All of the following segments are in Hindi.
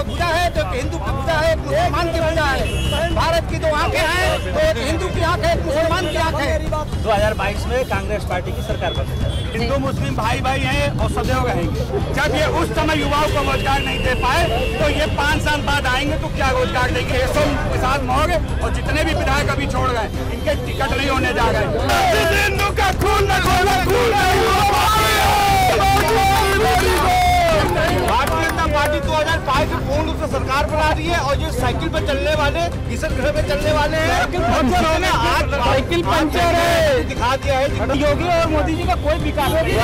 भुजा है, तो एक हिंदू की भुजा है, एक मुसलमान की भुजा है। भारत की 2 आंखें हैं, तो एक हिंदू की आंख है, एक मुसलमान की आंख है। 2022 में कांग्रेस पार्टी की सरकार बनेगी। हिंदू मुस्लिम भाई भाई हैं और सदैव रहेंगे। जब ये उस समय युवाओं को रोजगार नहीं दे पाए, तो ये 5 साल बाद आएंगे तो क्या रोजगार देंगे। यशवंत प्रसाद मौर्य और जितने भी विधायक अभी छोड़ गए, इनके टिकट नहीं होने जा रहे। हिंदू का खून न खोला, खून भारतीय जनता पार्टी 2022 में पूर्ण रूप से सरकार बना रही है। और जो साइकिल पे चलने वाले, किशन ग्रह पे चलने वाले हैं, आज साइकिल पंचर है दिखा दिया है। योगी और मोदी जी का कोई विकास नहीं।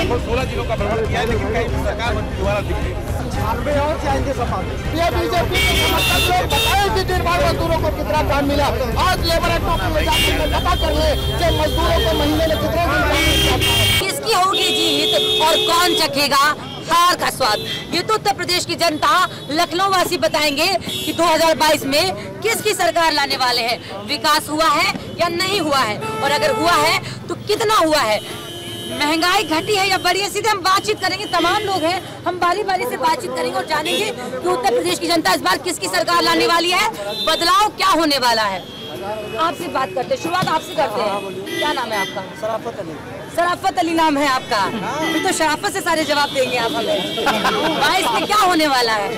16 जिलों का भ्रमण किया है, लेकिन कहीं सरकार दोबारा दिख रही है। और जाएंगे सपा ये बीजेपी के समर्थक लोग बताएं कि निर्माण मजदूरों को कितना काम मिला। आज लेबर एक्ट में जाकर पता कर ले कि मजदूरों को महीने में कितने। किसकी होगी जीत और कौन चखेगा हार का स्वाद, ये तो उत्तर प्रदेश की जनता, लखनऊ वासी बताएंगे कि 2022 में किसकी सरकार लाने वाले हैं। विकास हुआ है या नहीं हुआ है, और अगर हुआ है तो कितना हुआ है। महंगाई घटी है या बढ़ी है, सीधे हम बातचीत करेंगे। तमाम लोग हैं, हम बारी बारी से बातचीत करेंगे और जानेंगे कि उत्तर प्रदेश की जनता इस बार किसकी सरकार लाने वाली है, बदलाव क्या होने वाला है। आपसे बात करते हैं, शुरुआत आपसे करते हैं। क्या नाम है आपका? शराफत अली। शराफत अली नाम है आपका, फिर तो शराफत से सारे जवाब देंगे आप हमें। 22 में क्या होने वाला है?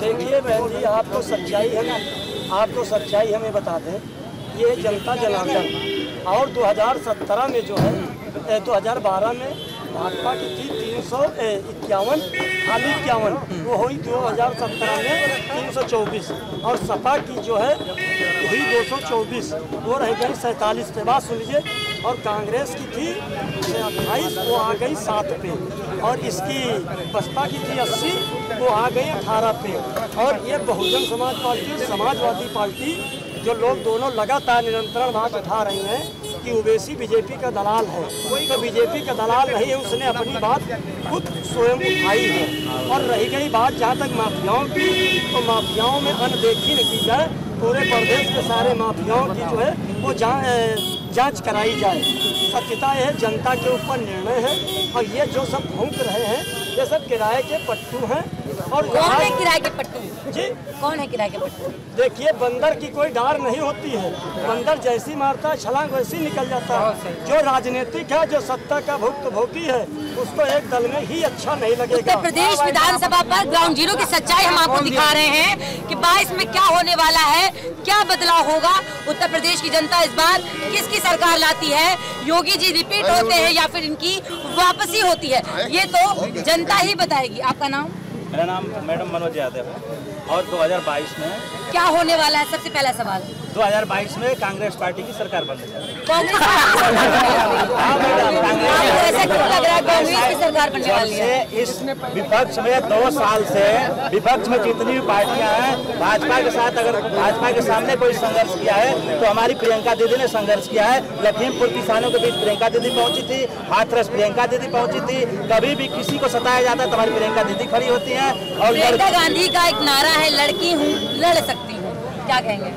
देखिए बहन जी, आपको सच्चाई है ना, आपको सच्चाई हमें बता दें, ये जनता जनार्दन और 2017 में जो है 2012 में भाजपा की थी 351, खाली 51, वो हुई 2017 में 324, और सपा की जो है हुई 224, वो रह गई 47 पे। बात सुन लीजिए। और कांग्रेस की थी 28, वो आ गई 7 पे, और इसकी बसपा की थी 80, वो आ गई 18 पे। और ये बहुजन समाज पार्टी, समाजवादी पार्टी, जो लोग दोनों लगातार निरंतर बात उठा रही हैं कि ओवैसी बीजेपी का दलाल है, तो बीजेपी का दलाल नहीं है, उसने अपनी बात खुद स्वयं उठाई है। और रही गई बात जहाँ तक माफियाओं की, तो माफियाओं में अनदेखी न की जाए, पूरे प्रदेश के सारे माफियाओं की जो है वो जांच कराई जाए। सत्यता यह जनता के ऊपर निर्णय है, और ये जो सब भूख रहे हैं ये सब किराए के पट्टू हैं। और कौन है किराए के पट्टू? जी, कौन है किराए के पट्टू? देखिए, बंदर की कोई डार नहीं होती है, बंदर जैसी मारता है छलांग वैसी निकल जाता है। जो राजनीतिक है, जो सत्ता का भुक्त भोगी है, उसको एक दल में ही अच्छा नहीं लगेगा। उत्तर प्रदेश विधानसभा पर ग्राउंड जीरो की सच्चाई हम आपको दिखा रहे हैं कि 22 में क्या होने वाला है, क्या बदलाव होगा। उत्तर प्रदेश की जनता इस बार किसकी सरकार लाती है, योगी जी रिपीट होते हैं या फिर इनकी वापसी होती है, ये तो जनता ही बताएगी। आपका नाम? मेरा नाम मैडम मनोज यादव है। और 2022 में क्या होने वाला है? सबसे पहला सवाल, 2022 में कांग्रेस पार्टी की सरकार बन जाएगी। कांग्रेस ऐसा क्यों लग रहा है कांग्रेस की सरकार बनने वाली है? इस विपक्ष में 2 साल से विपक्ष में जितनी भी पार्टियां हैं, भाजपा के साथ अगर भाजपा के सामने कोई संघर्ष किया है तो हमारी प्रियंका दीदी ने संघर्ष किया है। लखीमपुर किसानों के बीच प्रियंका दीदी पहुंची थी, हाथरस प्रियंका दीदी पहुंची थी। कभी भी किसी को सताया जाता है तो हमारी प्रियंका दीदी खड़ी होती है। और प्रियंका गांधी का एक नारा है, लड़की हूँ लड़ सकती हूँ, क्या कहेंगे?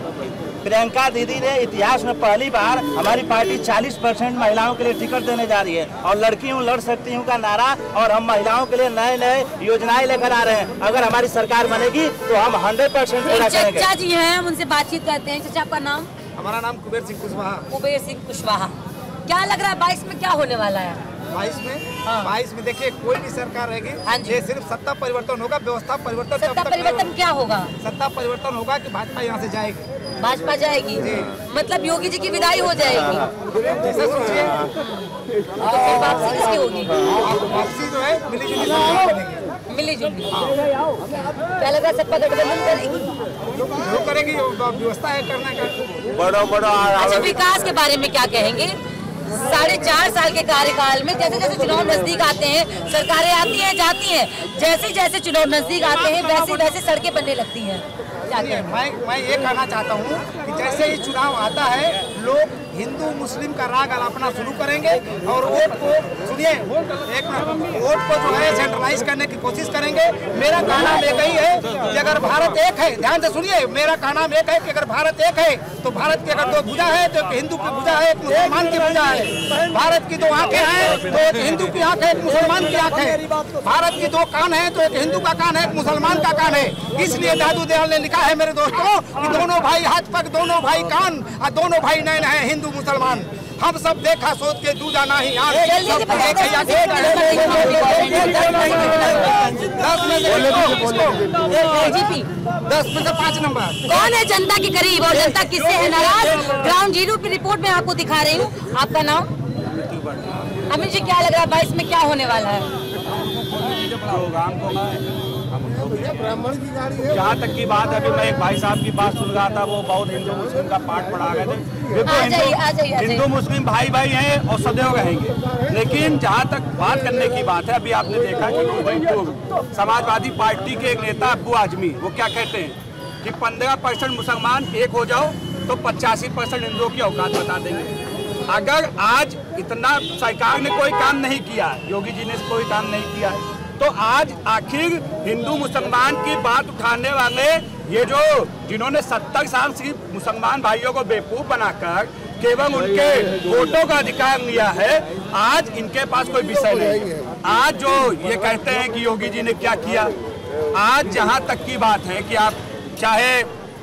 प्रियंका दीदी ने इतिहास में पहली बार हमारी पार्टी 40% महिलाओं के लिए टिकट देने जा रही है, और लड़की हूँ लड़ सकती हूँ का नारा, और हम महिलाओं के लिए नए नए योजनाएं लेकर आ रहे हैं। अगर हमारी सरकार बनेगी तो हम 100% पूरा करेंगे। चाचा जी हैं, हम उनसे बातचीत करते हैं। चाचा, आपका नाम? हमारा नाम कुबेर सिंह कुशवाहा। कुबेर सिंह कुशवाहा, क्या लग रहा है 22 में क्या होने वाला है? 22 में देखिए, कोई भी सरकार रहेगी, ये सिर्फ सत्ता परिवर्तन होगा, व्यवस्था परिवर्तन। सत्ता परिवर्तन क्या होगा? सत्ता परिवर्तन होगा कि भाजपा यहाँ से जाएगी। भाजपा जाएगी, मतलब योगी जी की विदाई हो जाएगी। जैसा सोचिए, तो फिर वापसी किसकी होगी? वापसी जो है मिली जुली सरकार बनेगी। मिली जुली, क्या लग रहा है सपा गठबंधन करेगी? वो करेगी, व्यवस्था है करने का। बड़ा अच्छा, विकास के बारे में क्या कहेंगे? 4.5 साल के कार्यकाल में जैसे जैसे चुनाव नजदीक आते हैं, सरकारें आती हैं जाती हैं, जैसे जैसे चुनाव नजदीक आते हैं वैसे वैसे सड़कें बनने लगती हैं। मैं ये कहना चाहता हूँ कि जैसे ही चुनाव आता है, लोग हिंदू मुस्लिम का राग अलापना शुरू करेंगे और वोट को सुनिए एक मिनट, वोट को जो है सेंट्रलाइज करने की कोशिश करेंगे। मेरा कहना एक ही है कि अगर भारत एक है, ध्यान से सुनिए, मेरा कहना एक है कि अगर भारत एक है तो भारत की अगर दो भुजा है तो एक हिंदू की भुजा है, एक मुसलमान की भुजा है। भारत की दो आंखें हैं तो एक हिंदू की आंख है, एक मुसलमान की आंख है। भारत की दो कान है तो एक हिंदू का कान है, एक मुसलमान का कान है। इसलिए दादू दयाल ने लिखा है मेरे दोस्तों कि दोनों भाई हाथ पग, दोनों भाई कान और दोनों भाई नैन है, हिंदू मुसलमान। हम सब देखा सोच के दूजा नहीं यार। 10 में से 5 नंबर। कौन है जनता के करीब और जनता किससे है नाराज? ग्राउंड जीरो की रिपोर्ट में आपको दिखा रही हूँ। आपका नाम? अमित जी, क्या लग रहा है 22 में क्या होने वाला है? जहाँ तक की बात है, अभी मैं एक भाई साहब की बात सुन रहा था, वो बहुत हिंदू मुस्लिम का पाठ पढ़ा गए थे। हिंदू मुस्लिम भाई भाई हैं और सदैव रहेंगे। लेकिन जहाँ तक बात करने की बात है, अभी आपने देखा कि समाजवादी पार्टी के एक नेता अब्बू आजमी वो क्या कहते हैं कि 15% मुसलमान एक हो जाओ तो 85% हिंदुओं की औकात बता देंगे। अगर आज इतना सरकार ने कोई काम नहीं किया, योगी जी ने कोई काम नहीं किया, तो आज आखिर हिंदू मुसलमान की बात उठाने वाले ये जो जिन्होंने 70 साल से मुसलमान भाइयों को बेवकूफ बनाकर केवल उनके वोटों का अधिकार लिया है, आज इनके पास कोई विषय नहीं है। आज जो ये कहते हैं कि योगी जी ने क्या किया, आज जहां तक की बात है कि आप चाहे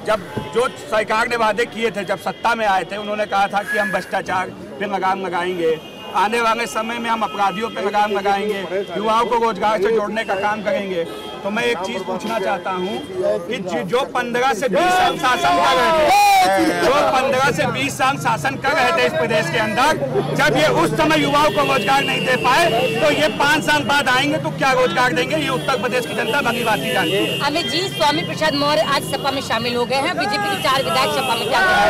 जब जो सरकार ने वादे किए थे, जब सत्ता में आए थे, उन्होंने कहा था कि हम भ्रष्टाचार पे लगाम लगाएंगे, आने वाले समय में हम अपराधियों पे लगाम लगाएंगे, युवाओं को रोजगार से जोड़ने का काम करेंगे। तो मैं एक चीज पूछना चाहता हूँ कि जो 15 से 20 साल शासन कर रहे थे, जो 15 से 20 साल शासन कर रहे थे इस प्रदेश के अंदर, जब ये उस समय युवाओं को रोजगार नहीं दे पाए, तो ये 5 साल बाद आएंगे तो क्या रोजगार देंगे? ये उत्तर प्रदेश की जनता भली भांति जानती है। अमित जी, स्वामी प्रसाद मौर्य आज सपा में शामिल हो गए हैं। बीजेपी के 4 विधायक सपा में क्या कर रहे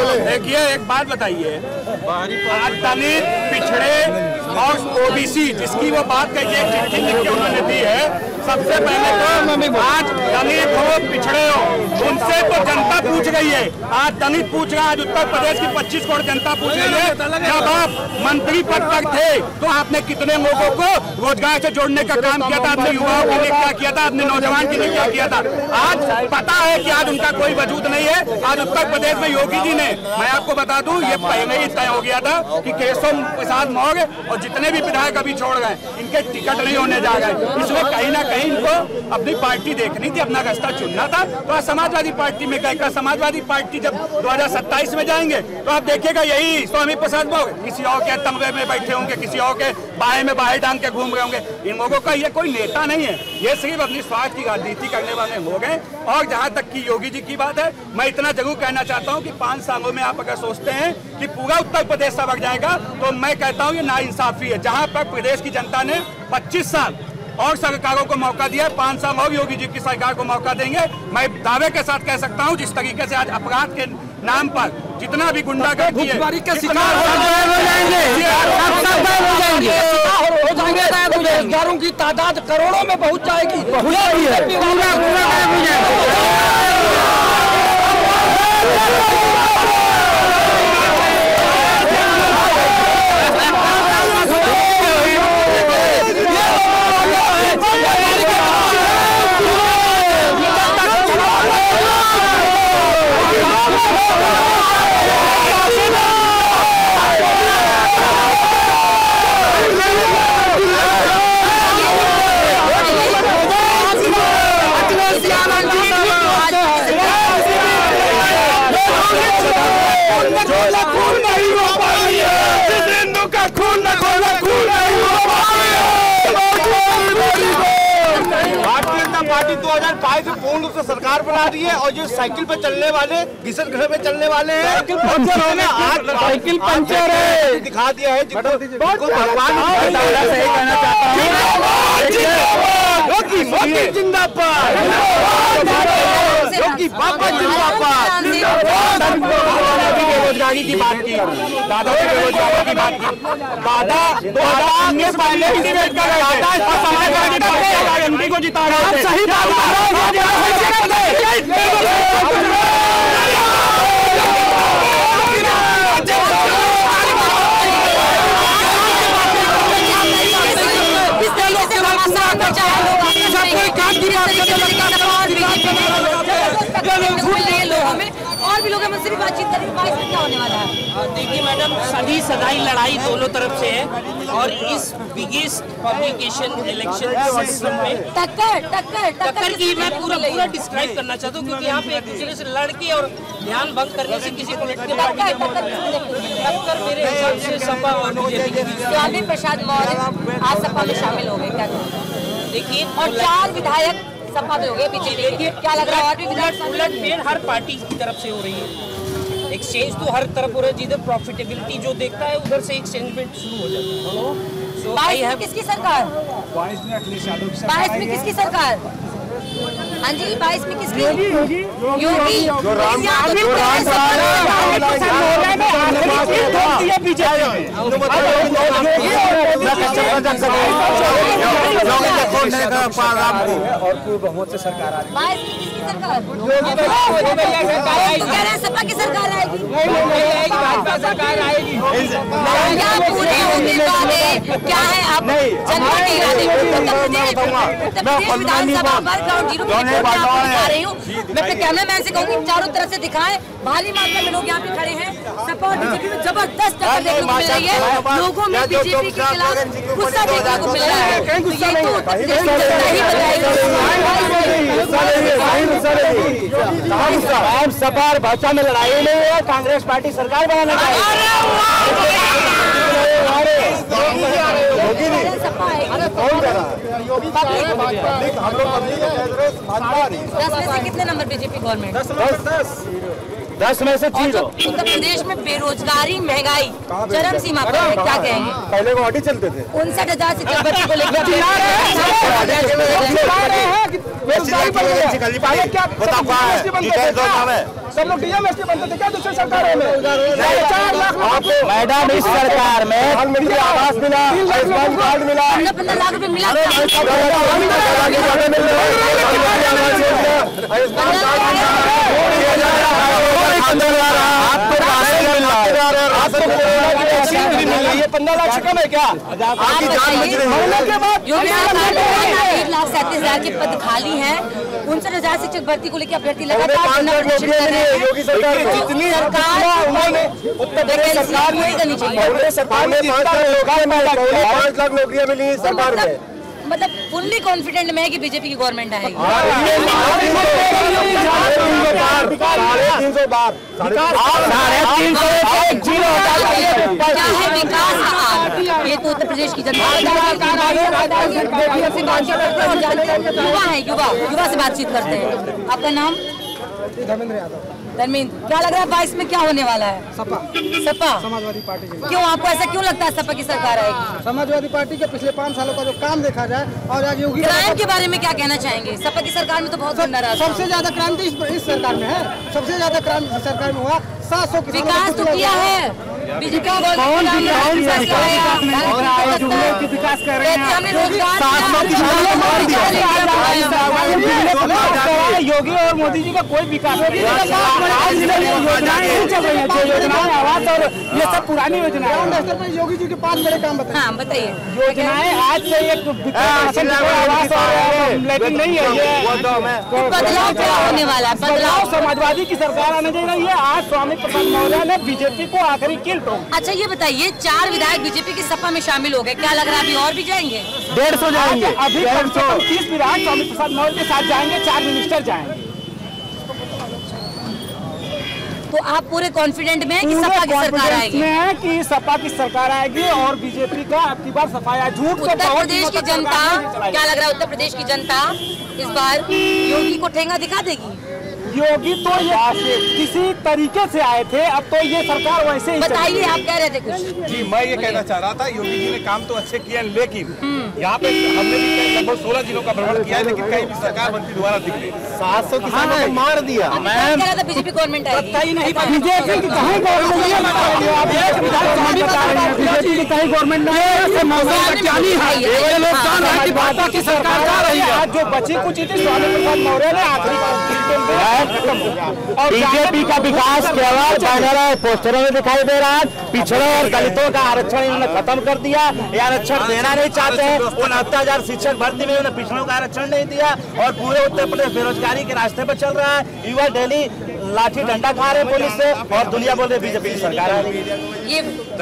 हैं? देखिए, एक बात बताइए, दलित, पिछड़े और ओबीसी जिसकी वो बात कही है, चिट्ठी लिख के उन्होंने दी है, सबसे पहले तो आज दलित हो, पिछड़े हो, उनसे तो जनता पूछ रही है। आज दलित पूछ रहा है, आज उत्तर प्रदेश की 25 करोड़ जनता पूछ रही है, जब आप मंत्री पद पर थे तो आपने कितने लोगों को रोजगार से जोड़ने का काम किया था? आपने युवाओं के लिए क्या किया था? आपने नौजवान के लिए क्या किया था? आज पता है कि आज उनका कोई वजूद नहीं है। आज उत्तर प्रदेश में योगी जी ने, मैं आपको बता दूं, ये पहले ही तय हो गया था कि केशव प्रसाद मौर्य और जितने भी विधायक अभी छोड़ गए, इनके टिकट नहीं होने जा रहे। इसलिए कहीं ना कहीं इनको अपनी पार्टी देखनी थी, अपना रास्ता चुनना था। तो आज समाजवादी पार्टी में गए। समाजवादी पार्टी जब 2027 में जाएंगे तो आप देखिएगा यही स्वामी प्रसाद मौर्य किसी और के तमगे में बैठे होंगे, किसी और के बाएं में बाएं टांग के घूम रहे होंगे। इन लोगों का ये कोई नेता नहीं है, ये सिर्फ अपनी स्वार्थ की राजनीति करने वाले हो गए। और जहां तक की योगी जी की बात है, मैं इतना जरूर कहना चाहता हूं कि 5 सालों में आप अगर सोचते हैं कि पूरा उत्तर प्रदेश सवक जाएगा, तो मैं कहता हूं ये नाइंसाफी है। जहां पर प्रदेश की जनता ने 25 साल और सरकारों को मौका दिया, 5 साल और योगी जी की सरकार को मौका देंगे। मैं दावे के साथ कह सकता हूं, जिस तरीके से आज अपराध के नाम पर जितना भी गुंडागर्दी है, बेरोजगारों की तादाद करोड़ों में पहुंच जाएगी। पार्टी 2022 में पूर्ण रूप से सरकार बना रही है और जो साइकिल पे चलने वाले, घिसल घर पे चलने वाले हैं, आज साइकिल पंचर है दिखा दिया है। जिनको भगवान सही कहना चाहता हूँ, योगी जिंदाबाद, योगी बाबा जिंदाबाद। बेरोजगारी की बात की, दादा की बेरोजगारी की बात की, दादा 2019 पहले भी डिबेट कर रहे थे, समाजवादी पार्टी एमपी को जिता रहे थे। सही बात लोगों में और भी लोग मुझसे भी बातचीत करेंगे। 22 में क्या होने वाला है? देखिए मैडम, सदी सदाई लड़ाई दोनों तरफ से है और इस बिगेस्ट पब्लिकेशन इलेक्शन सिस्टम में टक्कर की मैं पूरा डिस्क्राइब करना चाहता हूँ, क्योंकि यहाँ पे एक दूसरे से लड़के और ध्यान भंग करने से किसी पॉलिटिकल पार्टी के टक्कर मेरे हिसाब से सपा और बीजेपी के बीच। स्वामी प्रसाद मौर्य आज सपा में शामिल हो गए, क्या देखिए, और 4 विधायक सपा में हो गए बीजेपी के, क्या लग रहा है? और भी उलटफेर हर पार्टी की तरफ से हो रही है। एक्सचेंज तो हर तरफ हो रहा है, जिधर प्रॉफिटेबिलिटी जो देखता है उधर से एक्सचेंज में शुरू हो जाता है। 22 में किसकी सरकार? 22 में किसकी सरकार? हाँ जी, 22 में किसकी? योगी। और पूर्ण बहुमत से सरकार आ रही है। 22 में किसकी सरकार? कह रहे हैं सपा की सरकार आएगी। भाजपा सरकार आएगी। क्या पूरे होने वाले क्या है? आप जनता के इरादे उत्तर प्रदेश विधानसभा पर ग्राउंड जीरो पे दिखा रही हूँ। मैं अपने कैमरामैन से कहूँगी चारों तरफ से दिखाएं। भारी मात्रा में लोग यहाँ पे खड़े हैं। सपा और बीजेपी में जबरदस्त टक्कर देखने को मिल रही है। लोगों में बीजेपी के खिलाफ गुस्सा देखने को मिल रहा है। ये तो उत्तर प्रदेश की जनता ही बताएगी। सपा और भाजपा में लड़ाई नहीं है, कांग्रेस पार्टी सरकार बनाना चाहिए। 10 में से कितने नंबर बीजेपी गवर्नमेंट? 10 में से 0। उत्तर प्रदेश में बेरोजगारी महंगाई चरम सीमा पर है, क्या कहेंगे? पहले वो ऑडी चलते थे। 59,000 से बच्चे को लेकर सब लोग डीएमएसपी बनते थे क्या दूसरी सरकारों में? 4 लाख मैडम इस सरकार में प्रधानमंत्री आवास मिला, आयुष्मान कार्ड मिला, 15 लाख रुपए मिला। आपको 15 लाख से कम है क्या? आप बताइए, 1,37,000 के पद खाली हैं। 59,000 शिक्षक भर्ती को लेकर अभ्यर्थी लगातार योगी सरकार जितनी उन्होंने उत्तर प्रदेश सरकार में करनी चाहिए। 5 लाख नौकरियां मिली सरकार में। मतलब फुल्ली कॉन्फिडेंट में है कि बीजेपी की गवर्नमेंट आएगी। 350 बार क्या है विकास का हाल? ये तो उत्तर प्रदेश की जनता से बातचीत करते हैं और युवा है, युवा से बातचीत करते हैं। आपका नाम? धर्मेंद्र यादव। धर्मेंद्र, क्या लग रहा है 22 में क्या होने वाला है? सपा समाजवादी पार्टी के। क्यों, आपको ऐसा क्यों लगता है सपा की सरकार आएगी? समाजवादी पार्टी के पिछले 5 सालों का जो काम देखा जाए और आज योगी क्राइम के बारे में क्या कहना चाहेंगे? सपा की सरकार में तो बहुत नाराज। सबसे ज्यादा क्रांति इस सरकार में है। सबसे ज्यादा क्रांति सरकार में हुआ। 700 विकास तो किया है बीजेपी विकास कर रहे हैं। योगी और मोदी जी का कोई विकास नहीं चल रही है। जो योजनाएं आवास और ये सब पुरानी योजनाएं, योगी जी के 5 बड़े काम बताए। हाँ बताइए। योजनाएं आज से एक आवास और लेकिन नहीं है। ये बदलाव क्या होने वाला है? बदलाव समाजवादी की सरकार आने जा रही है। आज स्वामी प्रसाद मौर्य ने बीजेपी को आखिरी किल ठोक। अच्छा ये बताइए, 4 विधायक बीजेपी की सपा में शामिल हो गए, क्या लग रहा है अभी और भी जाएंगे? 150 जाएंगे। अभी 30 विधायक स्वामी प्रसाद मौर्य के साथ जाएंगे, 4 मिनिस्टर जाएंगे। तो आप पूरे कॉन्फिडेंट में हैं कि सपा की सरकार आएगी? में कि सपा की सरकार आएगी और बीजेपी का अब की बार सफाया झूठ। उत्तर प्रदेश की जनता, क्या लग रहा है उत्तर प्रदेश की जनता इस बार योगी को ठेंगा दिखा देगी? योगी तो ये किसी तरीके से आए थे, अब तो ये सरकार वैसे ही। बताइए, आप कह रहे थे कुछ। जी मैं ये कहना चाह रहा था, योगी जी ने काम तो अच्छे किए, लेकिन यहाँ पे हमने भी लगभग 16 जिलों का भ्रमण किया है, लेकिन कहीं भी सरकार बनती दोबारा दिख रही। 700 किसानों को मार दिया। मैं कह रहा था बीजेपी गवर्नमेंट आएगी। बीजेपी की कहीं गवर्नमेंट भाजपा की सरकार जा रही है। जो बची कुछ थी स्वामी प्रसाद मौर्य ने आखिरी बीजेपी का विकास केवल बैनर पोस्टरों में दिखाई दे रहा है। पिछड़ों और दलितों का आरक्षण इन्होंने खत्म कर दिया, ये आरक्षण देना नहीं चाहते हैं। 69,000 शिक्षक भर्ती में उन्होंने पिछड़ों का आरक्षण नहीं दिया और पूरे उत्तर प्रदेश बेरोजगारी के रास्ते पर चल रहा है। युवा डेली लाठी डंडा खा रहे हैं पुलिस से और दुनिया बोल रही बीजेपी की सरकार आ रही है। ये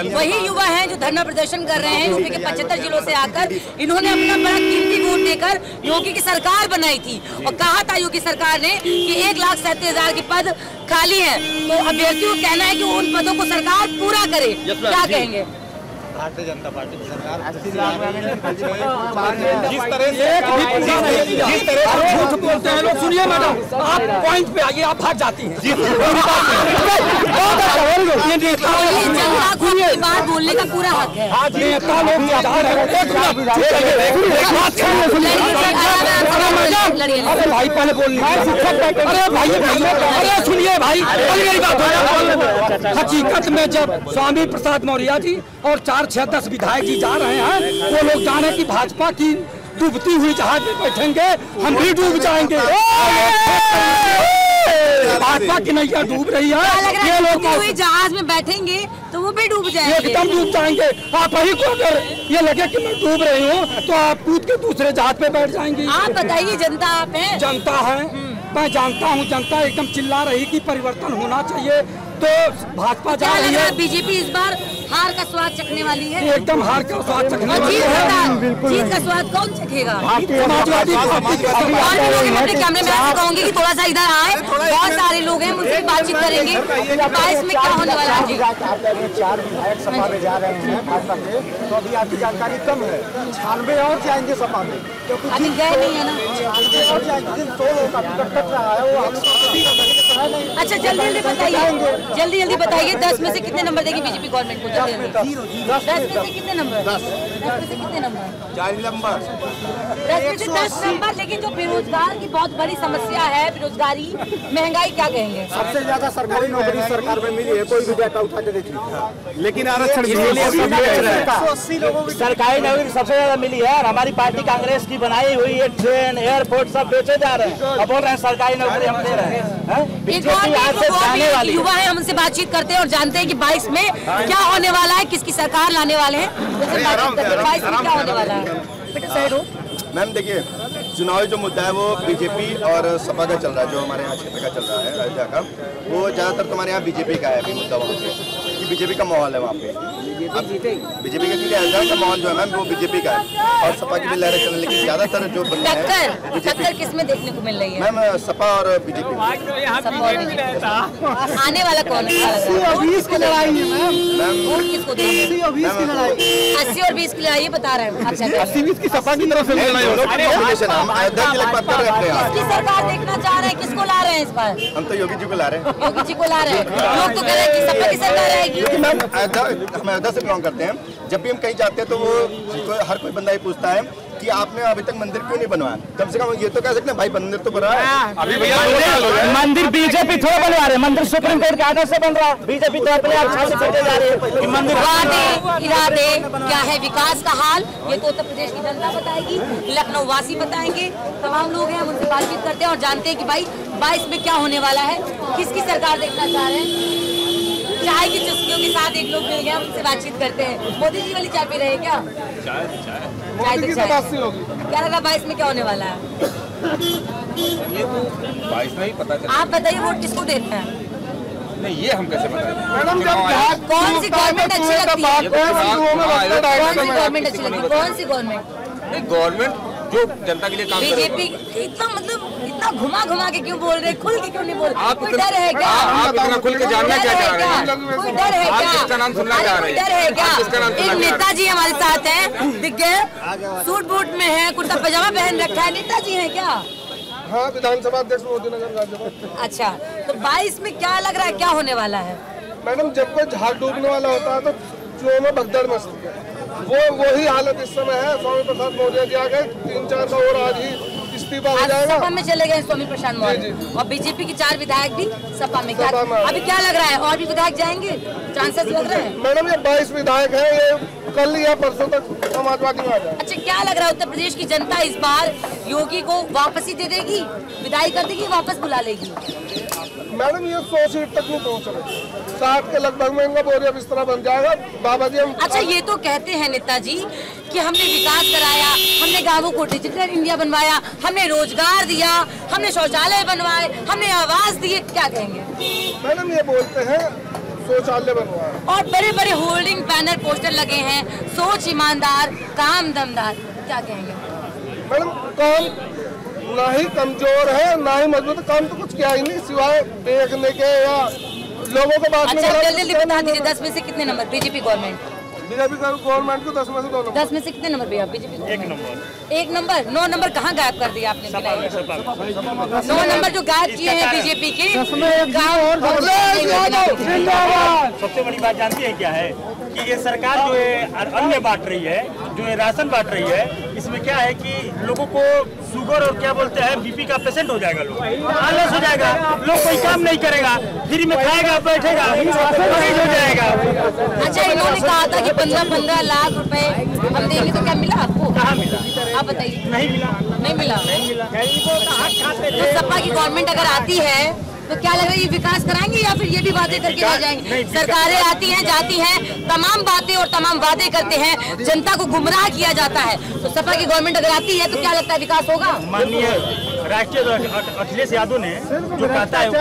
वही युवा हैं जो धरना प्रदर्शन कर रहे हैं यूपी के 75 जिलों से आकर। इन्होंने अपना बड़ा कीमती वोट देकर योगी की सरकार बनाई थी और कहा था योगी सरकार ने कि 1,37,000 के पद खाली हैं, तो अभ्यर्थियों का कहना है कि उन पदों को सरकार पूरा करे। क्या कहेंगे? भारतीय जनता पार्टी की सरकार जिस तरह से झूठ बोलते हैं लोग, सुनिए मैडम, आप पॉइंट पे आइए, आप भाग जाती हैं। बात बोलने का पूरा हक है। नेता लोग अरे भाई पहले बोल, अरे भाई अरे सुनिए भाई, मेरी बात हो। हकीकत में जब स्वामी प्रसाद मौर्य जी और 4-6-10 विधायक जी जा रहे हैं, वो लोग जाने की भाजपा की डूबती हुई जहाज में बैठेंगे, हम भी डूब जाएंगे। भाजपा की नैया डूब रही है, ये लोग हुई जहाज में बैठेंगे तो वो भी डूब जाएंगे, एकदम डूब जाएंगे। आप ही को अगर ये लगे कि मैं डूब रही हूँ तो आप कूद के दूसरे जहाज पे बैठ जाएंगी। आप बताइए, जनता आप हैं? जनता है, मैं जानता हूँ। जनता एकदम चिल्ला रही कि परिवर्तन होना चाहिए, तो भाजपा जा रही है। बीजेपी इस बार हार का स्वाद चखने वाली है, एकदम हार का स्वाद चखने वाली है। जीत का स्वाद कौन चखेगा? समाजवादी अपने कैमरे मैन से कहूंगी कि थोड़ा सा इधर आए, बहुत सारे लोग हैं, मुझसे बातचीत करेंगे। 22 में क्या होने वाला है? 4 विधायक सपा में जा रहे हैं भाजपा के, तो अभी आपकी जानकारी कम है। 96 और जाएंगे सपा में, क्योंकि अभी गए नहीं है ना। 96 और जाएंगे, 2 लोगों का टिकट कट रहा है वो। अच्छा जल्दी बताइए, जल्दी बताइए, 10 में से कितने नंबर देगी बीजेपी गवर्नमेंट को? 10 में से कितने नंबर? 10 में से कितने नंबर? 4 नंबर। 10 में से 10 नंबर। लेकिन जो बेरोजगार की बहुत बड़ी समस्या है, बेरोजगारी, महंगाई, क्या कहेंगे? सबसे ज्यादा सरकारी नौकरी सरकार में मिली है, कोई भी डाटा उठा के देखिए। लेकिन आरक्षण सरकारी नौकरी सबसे ज्यादा मिली है और हमारी पार्टी कांग्रेस की बनाई हुई है ट्रेन, एयरपोर्ट सब बेचे जा रहे हैं और बोल रहे हैं सरकारी नौकरी हम दे रहे हैं। युवा है, हम उनसे बातचीत करते हैं और जानते हैं कि 22 में क्या होने वाला है, किसकी सरकार लाने वाले हैं। 22 में क्या होने वाला है? साइड हो मैम। देखिए, चुनावी जो मुद्दा है वो बीजेपी और सपा का चल रहा है, जो हमारे यहाँ क्षेत्र का चल रहा है अयोध्या का, वो ज़्यादातर तो हमारे यहाँ बीजेपी का है अभी मुद्दा वहाँ पे, कि बीजेपी का माहौल है वहाँ पे। बीजेपी का क्योंकि अयोध्या का माहौल जो है मैम वो बीजेपी का है और सपा की भी लहरें चल रही, लेकिन ज़्यादातर जो बंदे हैं टक्कर किसमें देखने को मिल रही है? मैम सपा और बीजेपी। आने वाला कौन है? 80-20 की लड़ाई है मैम। वोट किसको देंगे? 80 और 20 की लड़ाई। 80 और 20 की लड़ाई बता रहे हैं। अच्छा 80-20 की सपा की तरफ से हम अयोध्या के लिए बात कर रहे हैं। किसकी सरकार देखना चाह रहे हैं? किसको ला रहे हैं इस बार? हम तो योगी जी को ला रहे हैं। योगी जी को ला रहे हैं। लोग तो कह रहे हैं कि सपा की सरकार आएगी। मैम हम अयोध्या से बिलोंग करते हैं, जब भी हम कहीं जाते हैं तो वो हर कोई बंदा ये पूछता है कि आपने अभी तक मंदिर क्यों नहीं बनवाया। कम से कम ये तो कह सकते हैं भाई मंदिर तो बना है। अभी भैया मंदिर बीजेपी थोड़ा बनवा रहे, मंदिर सुप्रीम कोर्ट के आदेश से बन रहा है। बीजेपी तो अपने आप छाती पीटे जा रही है कि मंदिर। इरादे क्या है विकास का हाल, ये तो उत्तर प्रदेश की जनता बताएगी, लखनऊ वासी बताएंगे। तमाम लोग हैं, हम उनसे बातचीत करते हैं और जानते हैं कि भाई 22 में क्या होने वाला है, किसकी सरकार देखना चाह रहे हैं। चाय की चुस्कियों के साथ एक लोग मिल गए, हम उनसे बातचीत करते हैं। मोदी जी वाली चाय पी रहे हैं क्या? चाय क्या लगा 22 में क्या होने वाला है? ये तो 22 में ही पता चला। आप बताइए वोट किसको देते हैं? नहीं ये हम कैसे बताएं? कौन सी गवर्नमेंट अच्छी लगती है? कौन सी गवर्नमेंट अच्छी लगती है? कौन सी गवर्नमेंट? गवर्नमेंट जो जनता के लिए काम करे। बीजेपी इतना मतलब इतना घुमा के क्यों बोल रहे, खुल के क्यों नहीं बोल रहे? कोई डर है क्या? आप इतना खुल के जानना क्या चाह रहे हैं? कोई डर है क्या? किसका नाम सुनना चाह रहे हैं? डर है क्या? किसका नाम सुनना एक चाह रहे हैं? नेताजी हमारे साथ हैं, दिख गए, सूट बूट में है, कुर्ता पजामा पहन रखा है, नेताजी है क्या? हाँ, विधानसभा अध्यक्ष मोदीनगर गाजीपुर। अच्छा, तो 22 में क्या लग रहा है, क्या होने वाला है? मैडम, जब कोई झाड़ डूबने वाला होता है तो चुनाव में भगदड़ मचती है, वही हालत इस समय है। स्वामी प्रसाद मौर्य जी आ गए, 3-4 का और आज ही इस्तीफा हो जाएगा। सपा में चले गए स्वामी प्रसाद मौर्य और बीजेपी के 4 विधायक भी सपा में। अभी क्या लग रहा है, और भी विधायक जाएंगे? चांसेस लग रहे हैं? मैडम, ये 22 विधायक है, ये कल या परसों तक समाजवादी में आ जाए। अच्छा, क्या लग रहा है उत्तर प्रदेश की जनता इस बार योगी को वापसी दे देगी, विदाई कर देगी, वापस बुला लेगी? मैडम ये 100 सीट तक नहीं पहुँच रहे, 60 के लगभग में इनका बोरिया बिस्तरा बन जाएगा। बाबा जी हम अच्छा ये तो कहते हैं नेताजी कि हमने विकास कराया, हमने गांवों को डिजिटल इंडिया बनवाया, हमने रोजगार दिया, हमने शौचालय बनवाए, हमने आवास दिए, क्या कहेंगे? मैडम ये बोलते हैं शौचालय बनवाए और बड़े बड़े होल्डिंग बैनर पोस्टर लगे हैं, सोच ईमानदार, काम दमदार, क्या कहेंगे? मैडम काम ना ही कमजोर है ना ही मजबूत, काम तो कुछ क्या ही नहीं सिवाय देखने के या लोगों को बात में। अच्छा जल्दी बता दीजिए 10 में से कितने number BJP government? BJP government को 10 में से 2 नंबर। 10 में से कितने नंबर भैया बीजेपी? 1 नंबर। 1 नंबर। 9 नंबर कहाँ गायब कर दिया आपने? 9 नंबर जो गायब किए हैं बीजेपी के। सबसे बड़ी बात जानती है क्या है कि ये सरकार जो है अन्न बांट रही है, जो है राशन बांट रही है, इसमें क्या है कि लोगों को शुगर और क्या बोलते हैं बीपी का पेशेंट हो जाएगा, लोग आलस हो जाएगा, लोग कोई काम नहीं करेगा, फ्री में खाएगा बैठेगा, हो जाएगा। अच्छा इन्होंने कहा था कि 15-15 लाख रुपए हम देंगे, तो क्या मिला आपको? कहाँ मिला? आप बताइए। नहीं मिला। नहीं मिला। तो सपा की गवर्नमेंट अगर आती है तो क्या लग रहा है, ये विकास कराएंगे या फिर ये भी बातें करके रह जाएंगे? सरकारें आती हैं जाती हैं, तमाम बातें और तमाम वादे करते हैं, जनता को गुमराह किया जाता है। तो सपा की गवर्नमेंट अगर आती है तो क्या लगता है विकास होगा? माननीय राष्ट्रीय अखिलेश यादव ने जो कहता है वो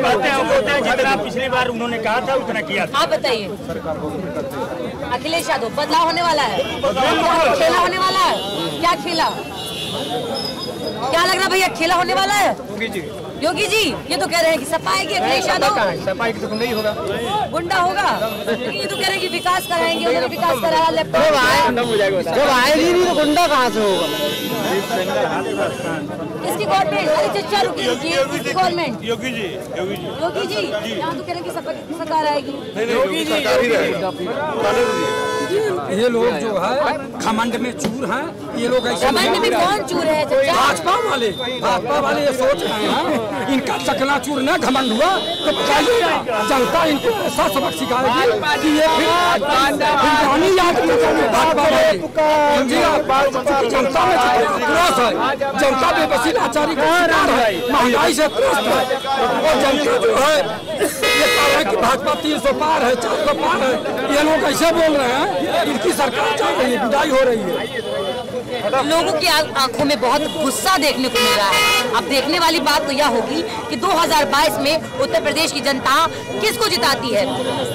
कहते हैं जितना पिछली बार उन्होंने कहा था उतना किया था। आप बताइए अखिलेश यादव, बदलाव होने वाला है, खेला होने वाला है, क्या खेला? क्या लग रहा भैया, खेला होने वाला है? योगी जी ये तो कह रहे हैं कि सपा आएगी, अखिलेश यादव सपा की तो गुंडा ही होगा, गुंडा होगा, लेकिन ये तो कह रहे हैं कि विकास कराएंगे, उन्होंने विकास कराया, लैपटॉप जब आएगी नहीं तो गुंडा कहाँ से होगा? इसकी गवर्नमेंट, अरे चचा रुकिए, गवर्नमेंट योगी जी यहाँ तो कह रहे हैं कि सपा की सरकार आएगी। योगी ये लोग जो है घमंड में चूर हैं, ये लोग ऐसे घमंड में कौन चूर है चचा? भाजपा वाले ये सोच रहे हैं इनका चकनाचूर न घमंड हुआ तो जनता इनको ऐसा सबक सिखाएगी कि ये फिर याद भाजपा वाले जनता में आक्रोश है, जनता बेबसी लाचारी का शिकार है, महंगाई से त्रस्त है, और जनता जो है ये कह रहे कि भाजपा 300 पार है, 400 पार है, ये लोग ऐसे बोल रहे हैं, इनकी सरकार चल रही है, विदाई हो रही है। लोगों की आंखों में बहुत गुस्सा देखने को मिल रहा है। अब देखने वाली बात तो यह होगी कि 2022 में उत्तर प्रदेश की जनता किसको जिताती है,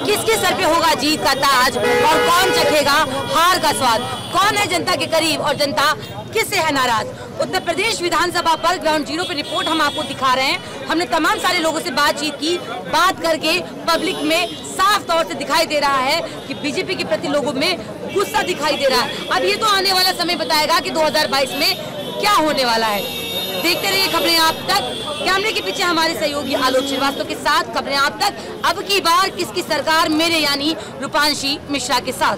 किसके सर पे होगा जीत का ताज और कौन चखेगा हार का स्वाद, कौन है जनता के करीब और जनता किससे है नाराज। उत्तर प्रदेश विधानसभा पर ग्राउंड जीरो पे रिपोर्ट हम आपको दिखा रहे हैं। हमने तमाम सारे लोगों से बातचीत की, बात करके पब्लिक में साफ तौर से दिखाई दे रहा है कि बीजेपी के प्रति लोगों में गुस्सा दिखाई दे रहा है। अब ये तो आने वाला समय बताएगा कि 2022 में क्या होने वाला है। देखते रहिए खबरें आप तक। कैमरे के पीछे हमारे सहयोगी आलोक श्रीवास्तव के साथ खबरें आप तक। अब की बार किसकी सरकार, मेरे यानी रूपांशी मिश्रा के साथ।